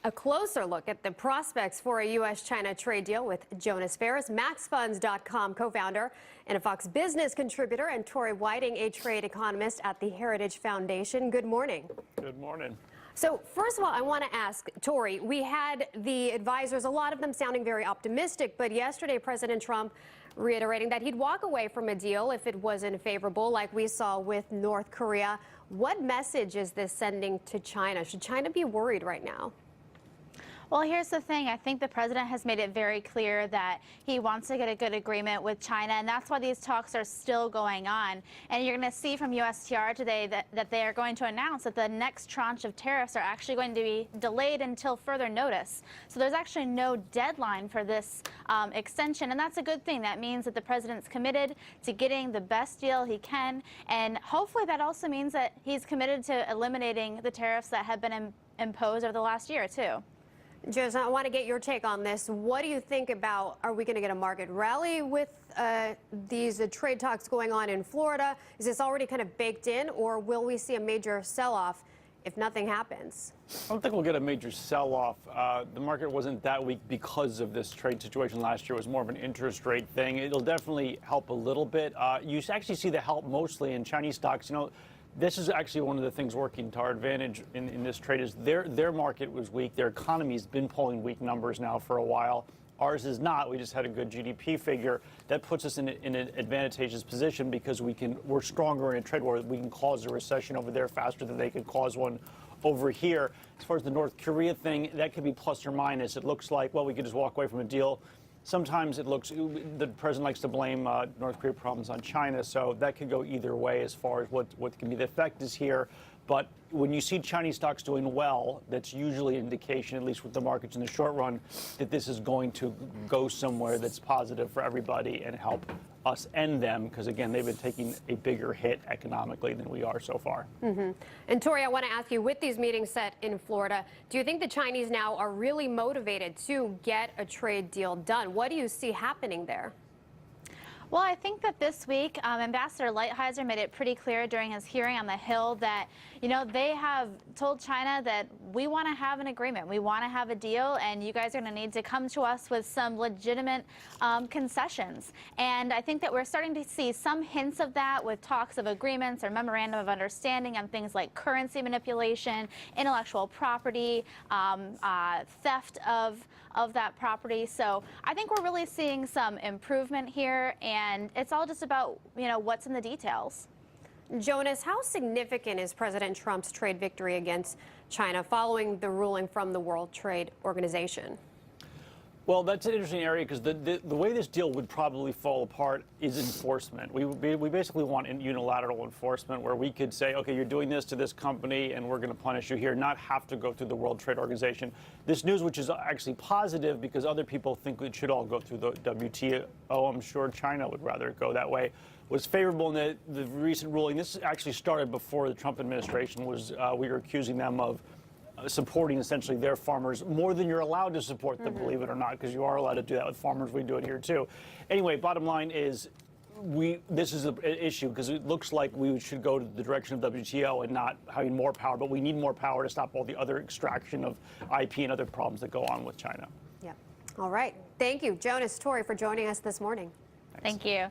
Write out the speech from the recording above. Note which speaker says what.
Speaker 1: a closer look at the prospects for a U.S.-China trade deal with Jonas Ferris, MaxFunds.com co-founder and a Fox Business contributor, and Tori Whiting, a trade economist at the Heritage Foundation. Good morning.
Speaker 2: Good morning.
Speaker 1: So first of all, I want to ask Tori, we had the advisors, a lot of them sounding very optimistic, but yesterday President Trump reiterating that he'd walk away from a deal if it wasn't favorable, like we saw with North Korea. What message is this sending to China? Should China be worried right now?
Speaker 3: Well, here's the thing. I think the president has made it very clear that he wants to get a good agreement with China, and that's why these talks are still going on. And you're going to see from USTR today that they are going to announce that the next tranche of tariffs are actually going to be delayed until further notice. So there's actually no deadline for this extension, and that's a good thing. That means that the president's committed to getting the best deal he can, and hopefully that also means that he's committed to eliminating the tariffs that have been imposed over the last year, too.
Speaker 1: Jonas, I want to get your take on this. What do you think about, are we going to get a market rally with these trade talks going on in Florida? Is this already kind of baked in, or will we see a major sell-off if nothing happens?
Speaker 2: I don't think we'll get a major sell-off. The market wasn't that weak because of this trade situation last year. It was more of an interest rate thing. It'll definitely help a little bit. You actually see the help mostly in Chinese stocks. You know, this is actually one of the things working to our advantage in this trade is their market was weak. Their economy's been pulling weak numbers now for a while. Ours is not. We just had a good GDP figure. That puts us in an advantageous position because we're stronger in a trade war. We can cause a recession over there faster than they could cause one over here. As far as the North Korea thing, that could be plus or minus. It looks like, well, we could just walk away from a deal. Sometimes it looks, the president likes to blame North Korea problems on China, so that could go either way as far as what can be the effect is here. But when you see Chinese stocks doing well, that's usually an indication, at least with the markets in the short run, that this is going to go somewhere that's positive for everybody and help us and them, because again, they've been taking a bigger hit economically than we are so far.
Speaker 1: And Tori, I want to ask you, with these meetings set in Florida, do you think the Chinese now are really motivated to get a trade deal done? What do you see happening there?
Speaker 3: Well, I think that this week, Ambassador Lighthizer made it pretty clear during his hearing on the Hill that, you know, they have told China that we want to have an agreement. We want to have a deal, and you guys are going to need to come to us with some legitimate concessions. And I think that we're starting to see some hints of that with talks of agreements or memorandum of understanding on things like currency manipulation, intellectual property, theft of that property. So I think we're really seeing some improvement here, and it's all just about, you know, what's in the details.
Speaker 1: Jonas, how significant is President Trump's trade victory against China following the ruling from the World Trade Organization?
Speaker 2: Well, that's an interesting area because the way this deal would probably fall apart is enforcement. We basically want unilateral enforcement where we could say, okay, you're doing this to this company and we're going to punish you here, not have to go through the World Trade Organization. This news, which is actually positive because other people think it should all go through the WTO, I'm sure China would rather it go that way, was favorable in the recent ruling. This actually started before the Trump administration was, we were accusing them of supporting essentially their farmers more than you're allowed to support them, believe it or not, because you are allowed to do that with farmers. We do it here too. Anyway, bottom line is this is an issue because it looks like we should go to the direction of WTO and not having more power, but we need more power to stop all the other extraction of IP and other problems that go on with China.
Speaker 1: Yeah. All right. Thank you, Jonas, Tori, for joining us this morning.
Speaker 3: Thank you.